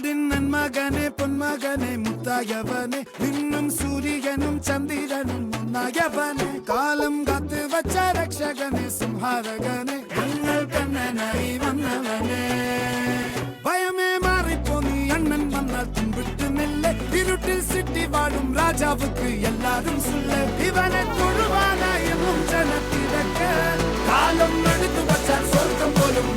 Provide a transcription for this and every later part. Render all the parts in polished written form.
നാടിൻ നന്മകനെ പൊന്മകനെ മുത്തായവനെ നിന്നും സൂര്യനും ചന്ദ്രനും ഒന്നായവനെ കാലം കാത്ത് വച്ച രക്ഷകനെ സംഹാരകനെ ഞങ്ങൾ കണ്ണനായി വന്നവനെ ഭയമേ മാറിപ്പോ നീ അണ്ണൻ വന്നാൽ തുമ്പിട്ടുന്നില്ല ഇരുട്ടിൽ സിറ്റി വാഴും രാജാവുക്ക് എല്ലാരും സുല്ല ഇവനെ തൊഴുവാനായി ജനത്തിരക്ക് കാലം എടുത്തു വച്ചാൽ സ്വർഗം പോലും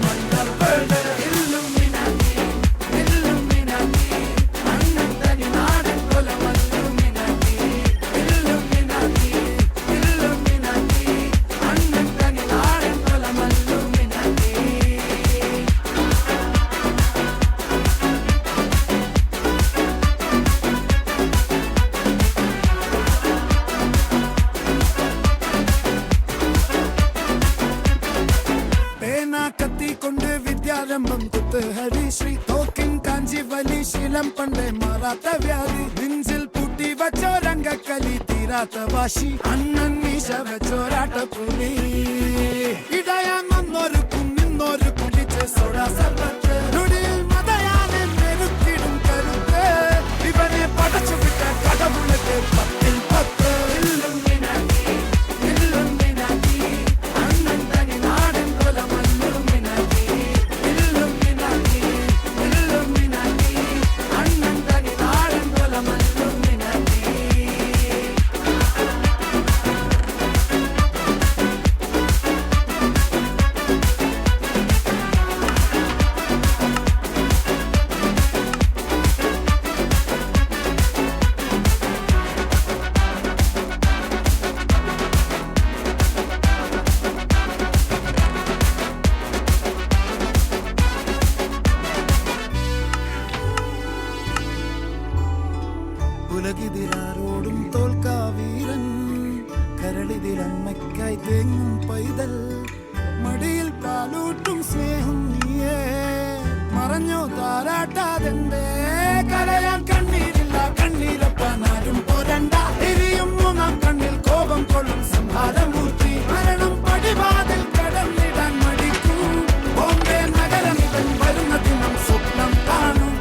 ഹരിശ്രീ തോക്കിൻ കാഞ്ചി വലി ശീലം പണ്ടേ മാറാത്ത വ്യാധി നെഞ്ചിൽ പൂട്ടി വച്ചോരംഗക്കലി തീരാത്ത വാശി അണ്ണൻ മീശ വെച്ചോരാട്ട പുലി ഇടയാൻ വന്നൊരുക്കും നിന്നൊരുക്കും പിടിച്ച് സോഡാ സർബത്ത് നുടിയിൽ മതയാനെ മെരുക്കിടും കരുത്ത് ഇവനെ പടച്ചു വിട്ട കടവുളക്ക് പത്തിൽ പത്ത് ഉലകിതിലാരോടും തോൽക്കാവീരൻ കരളിതിലമ്മയ്ക്കായി തേങ്ങും പൈതൽ മടിയിൽ പാലൂട്ടും സ്നേഹം നീയേ മറഞ്ഞോ താരാട്ടാതെന്തേ കരയാൻ കണ്ണീരില്ല കണ്ണീരപ്പാനാരും പോരണ്ട എരിയും മൂന്നാം കണ്ണിൽ കോപം കൊള്ളും സംഹാരമൂർത്തി മരണം പടിവാതിൽ കടന്നിടാൻ മടിക്കും ബോംബെ നഗരം ഇവൻ വരുന്ന ദിനം സ്വപ്നം കാണും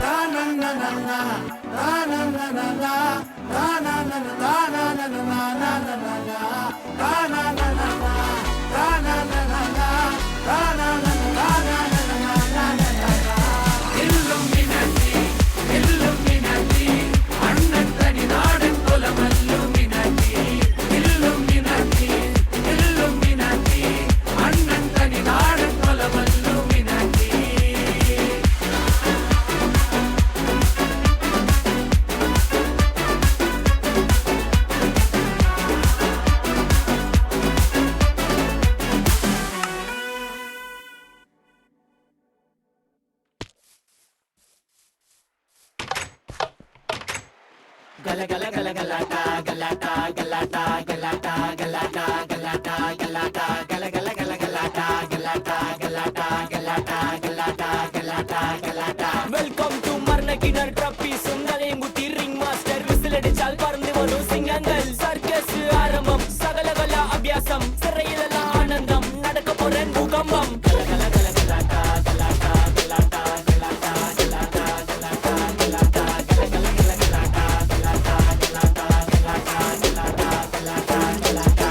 Gala gala gala galata galata galata galata galata galata galata gala gala gala galata galata galata galata galata galata galata Welcome to Marnakinar Trophy Sundalenguthi Ring Master whistle അടിച്ചാൽ പറന്നു വരും സിംഗങ്ങൾ സർക്കസ് ആരംഭം സകലകല അഭ്യാസം സിറയിലല്ല ആനന്ദം നടക്കപ്പോരൻ ഭൂകമ്പം ഗല ഗല ഗല galata galata galata galata galata galata galata gala gala gala galata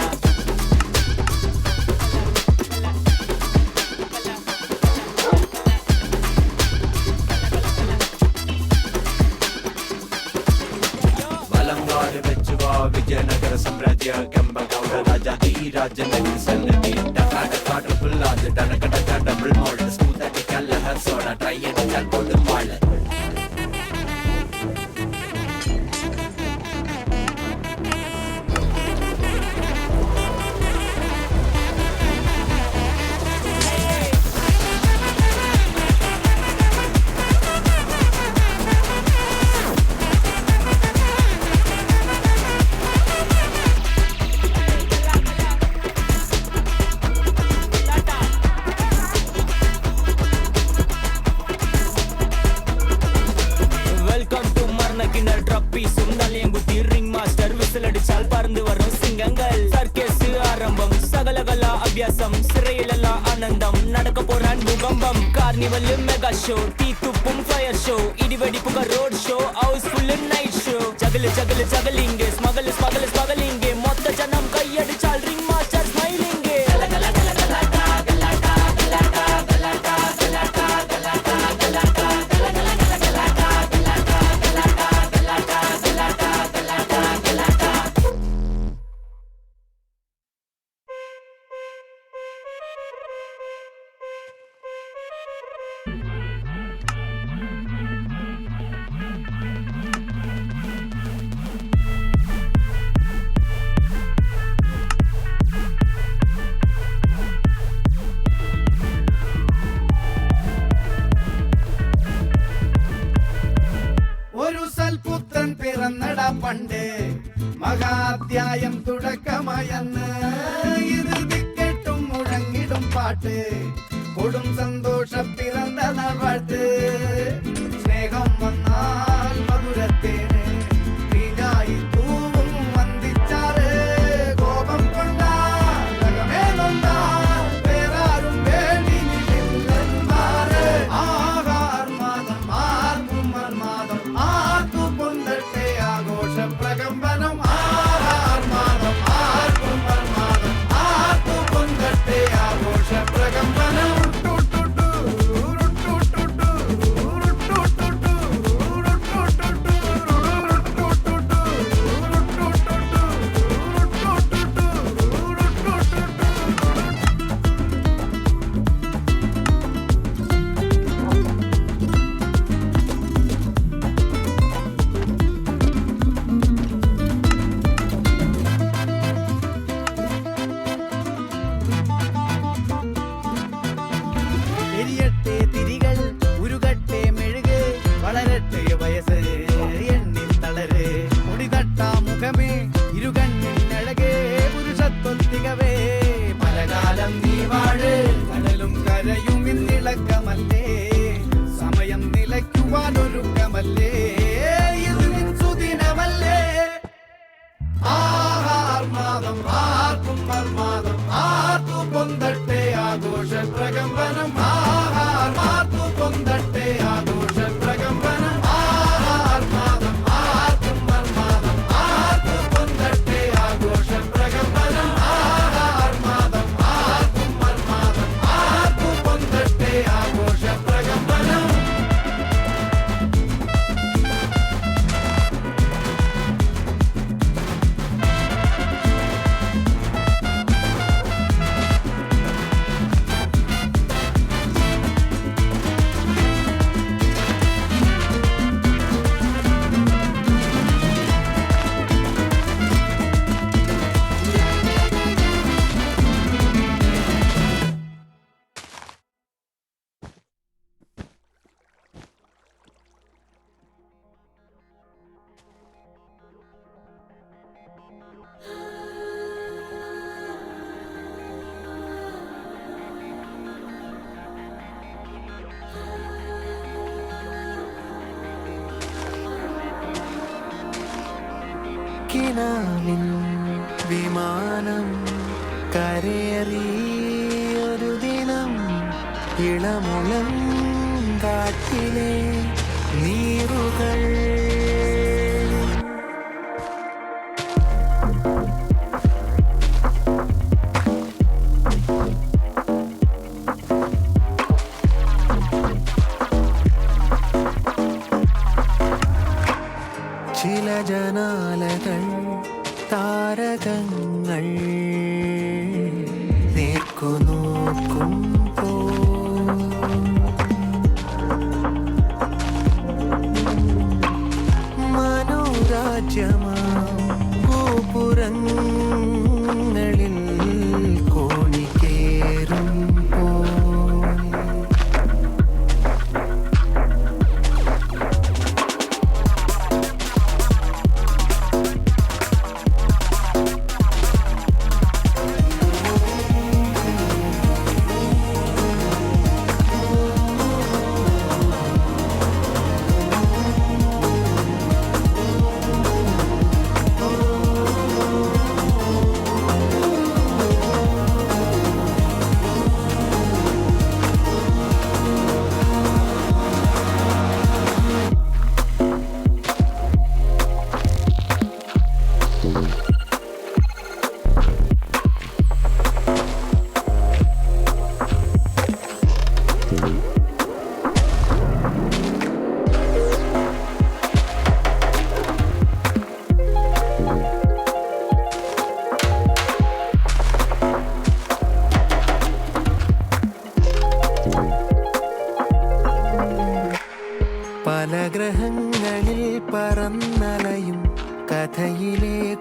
Vijayanagara Samrajya Kambagowda Raja Rajanagari Sannadi Taka Pullad Danakata double mold smooth at Kalahar soda try and chalko the mall അഭ്യാസം സിറയിലല്ല ആനന്ദം നടക്ക പോരാൻ ഭൂകമ്പം carnival mega show തീത്തുപ്പും fire show ഇടിവെടിപ്പുക road show houseful night show juggle juggle juggling smuggle smuggle smuggling മൊത്ത ജനം കൈയടിച്ചാൽ ring master smiling പണ്ട് മഹാധ്യായം തുടക്കമായെന്ന് ഇത് ദിക്കെട്ടും മുഴങ്ങിടും പാട്ട് കൊടും സന്തോഷം പിറന്ന നാൾ പാട്ട് സ്നേഹം വന്നാൽ മധുരത്തേന് തീഞ്ഞായി തൂവും വന്ദിച്ചാറ് കോപം കൊണ്ടാൽ വേറാരും വേണ്ടിയില്ലെന്മാര് ആഹാർമാദം ആർക്കും മർമാദം ആർക്കു പൊന്തട്ടെ ആഘോഷ പ്രകമ്പനം ആഹാർമാദം ആർക്കും മർമാദം ആർക്കു പൊന്തട്ടെ ആഘോഷ പ്രകമ്പനം സമയം നിലയ്ക്കുവാനൊരുക്കമല്ലേ ഇത് സുദിനമല്ലേ ആഹാർമാദം ആർക്കും മർമാദം ആർക്കു പൊന്തട്ടെ ആഘോഷ പ്രകമ്പനം ആഹാർമാർക്കു പൊന്തട്ടെ ആഘോഷ പ്രകമ്പനം ആഹാർമാദം ആർക്കും മർമാദം ആർക്കു പൊന്തട്ടെ ആഘോഷ പ്രകമ്പനം ആഹാർമാദം ആർക്കും മർമാദം ആർക്കു പൊന്തട്ടെ ആഘോഷ പ്രകമ്പനം കിനാവിൻ വിമാനം കരയേറിയൊരു ദിനം ഇളമുളം കാട്ടിലെ നീറുകൾ ചില ജനാലകൾ താരകങ്ങൾ നേർക്കുനോക്കുമ്പോ മനോരാജ്യമാ ഗോപുരങ്ങളിൽ കോണിക്കേറുമ്പോ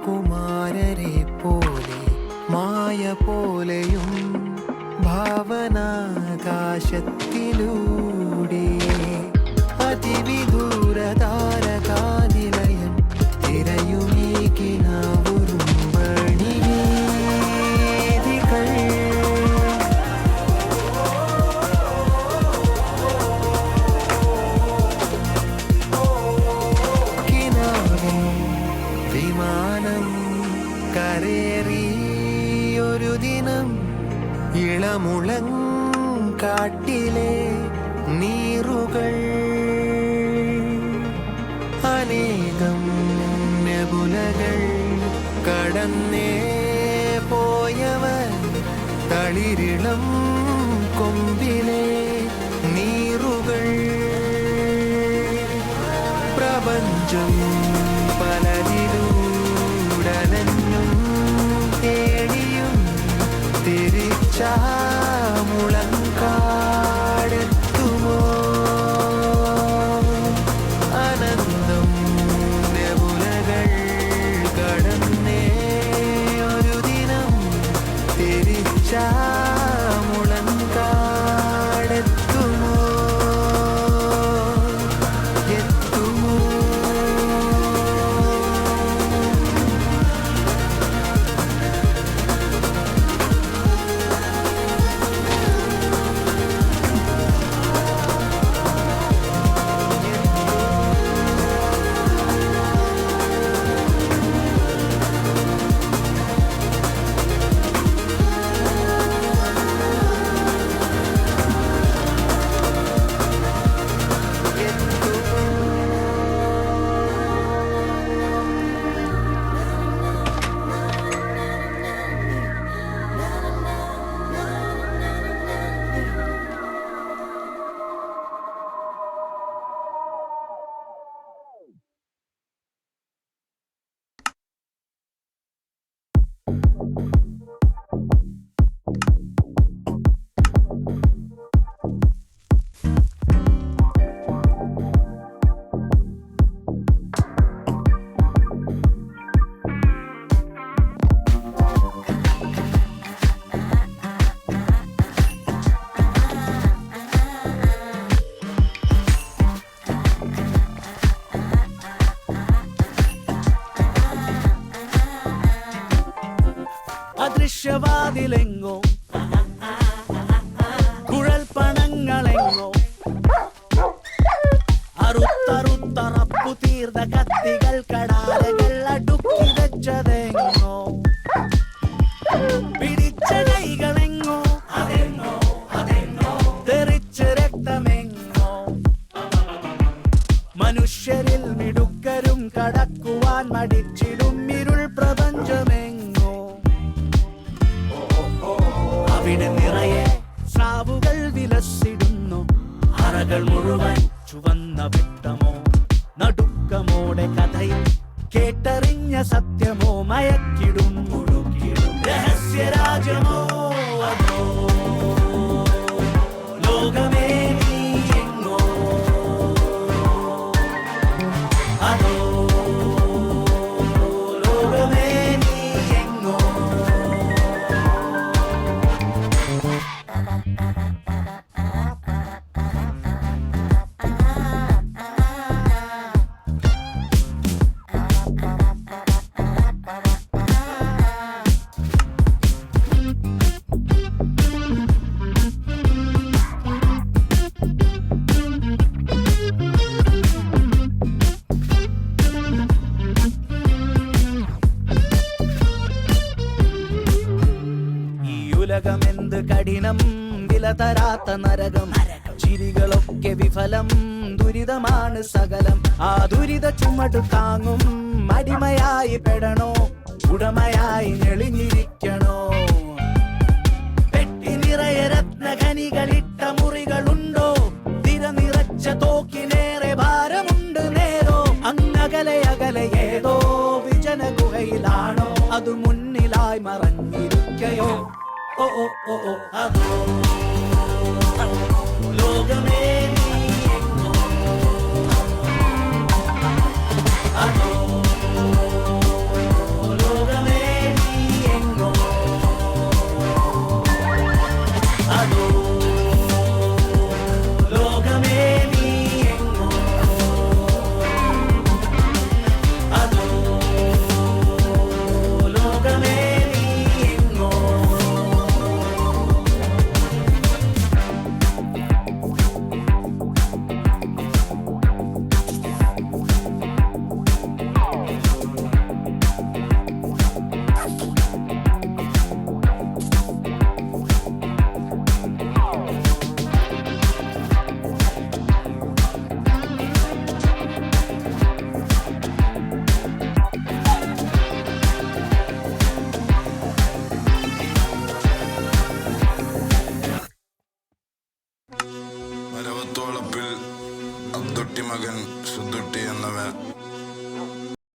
കുമാരരെ പോലെ മായ പോലെയും ഭാവനാകാശത്തിലൂടെ അതിവിദൂര താരകാനിലയം തിരയുമീകിനാവുരും വണിവേദികൾ കിനാവിൽ വിമാനം കരേറിയൊരു ദിനം ഇളമുളങ്കാട്ടിലെ നീറുകൾ അനേകം നെബുലകൾ കടന്നേ പോയവർ തളിരിളം കൊമ്പിലെ നീറുകൾ പ്രപഞ്ചം പലതിലൂടലഞ്ഞും തേടിയും തിരിച്ചാമുളങ്കാടെത്തുമോ അനന്തം നെബുലകൾ കടന്നേ ഒരു ദിനം തിരിച്ചാമുളങ്കാടെത്തുമോ എത്തുമോ അദൃശ്യവാതിലെങ്ങോ കുഴൽപ്പണങ്ങളെങ്ങോ അറുത്തറുത്തറപ്പു തീർന്ന കത്തികൾ കടാലകൾ അടുക്കി വെച്ചതെങ്ങോ പിടിച്ച കൈകളെങ്ങോ തെറിച്ച് രക്തമെങ്ങോ മനുഷ്യരിൽ മിടുക്കരും കടക്കുവാൻ മടിച്ചിടും ഇരുൾ പ്രപഞ്ചമെങ്ങോ അവിടെ നിറയെ സ്രാവുകൾ വിലസിടുന്നു അറകൾ മുഴുവൻ ചുവന്ന വെട്ടമോ നടുക്കമോടെ കഥയിൽ കേട്ടറിഞ്ഞ സത്യമോ മയക്കിടും മുഴുകിടും രഹസ്യരാജ്യമോ അതോ ലോകമേ നീ എങ്ങോ അതോ ലോകമേ നീ എങ്ങോ ഉലകമെന്ത് കഠിനം വില തരാത്ത നരകം ചിരികളൊക്കെ വിഫലം ദുരിതമാണ് സകലം ആ ദുരിത ചുമട് താങ്ങും അടിമയായി പെടണോ ഉടമയായി ഞെളിഞ്ഞിരിക്കണോ പെട്ടി നിറയെ രത്നഖനികളിട്ട മുറികളുണ്ടോ തിര നിറച്ച തോക്കിനേറെ ഭാരമുണ്ട് നേരോ അങ്ങകലെ അകലെ ഏതോ വിജന ഗുഹയിലാണോ അത് മുന്നിലായി മറഞ്ഞിരിക്കയോ ഓ ഓ ഓ ഓ അതോ ലോകമേ നീ എങ്ങോ അതോ മകൻ സുദ്ദുട്ടി എന്നവൻ